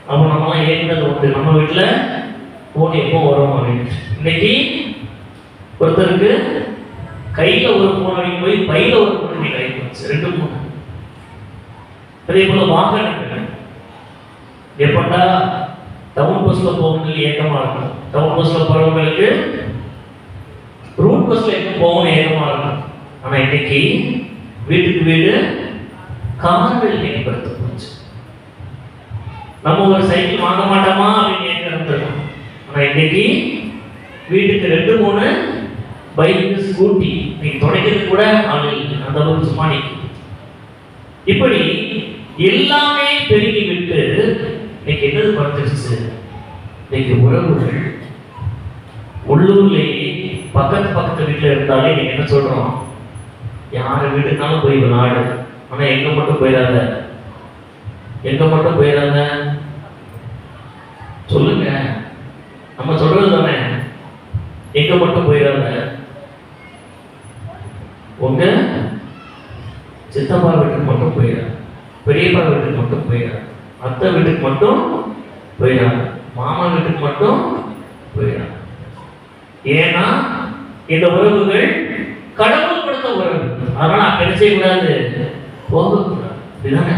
அப்போ நம்மலாம் ஏற்கனவே உண்டு. நம்ம வீட்டில் ஃபோன் எப்போ வரும் அப்படின்னு. இன்னைக்கு ஒருத்தருக்கு கையில் ஒரு ஃபோன் அடிக்க போய் பையில் ஒரு ஃபோன் அடிக்க ஆகிப்போச்சு, 2 ஃபோன். அதே போல வாகனங்கள் எப்படா டவுன் பஸ்ஸில் போகணும்னு ஏக்கமாக இருக்கும். டவுன் பஸ்ஸில் போகிறவங்களுக்கு ரூட் பஸ்ஸில் எப்போ போகணும்னு ஏக்கமாக இருக்கும். ஆனால் இன்னைக்கு வீட்டுக்கு வீடு கார்கள் ஏற்படுத்த போச்சு. நம்ம ஒரு சைக்கிள் வாங்க மாட்டோமா அப்படின்னு ஏற்கனவே. ஆனால் இன்னைக்கு வீட்டுக்கு 2-3 பைக்கு, ஸ்கூட்டி. இன்னைக்கு துடைக்கிறது கூட ஆள் இல்லை, அந்த அளவுக்கு சும்மா நிற்கும். இப்படி எல்லாமே பெருகி விட்டு இன்னைக்கு என்னது குறைஞ்சிருச்சு? இன்னைக்கு உறவுகள் உள்ளூர்லேயே பக்கத்து வீட்டில் இருந்தாலே இன்னைக்கு என்ன சொல்றோம்? யார் வீட்டுனாலும் போய் விளையாடு, ஆனா எங்க மட்டும் போயிடாத, எங்க மட்டும் போயிடாத. சொல்லுங்க, நம்ம சொல்றது தானே. எங்க மட்டும் போயிடாத, உங்க சித்தப்பா வீட்டுக்கு மட்டும் போயிடாது, பெரியப்பா வீட்டுக்கு மட்டும் போயிடாது, அத்தை வீட்டுக்கு மட்டும் போயிடாது, மாமா வீட்டுக்கு மட்டும் போயிடாது. ஏன்னா இந்த உறவுகள் கடவுள் கொடுத்த உறவு. அதனால அப்ப என்ன செய்யக்கூடாது? போகக்கூடாது. இதுதானே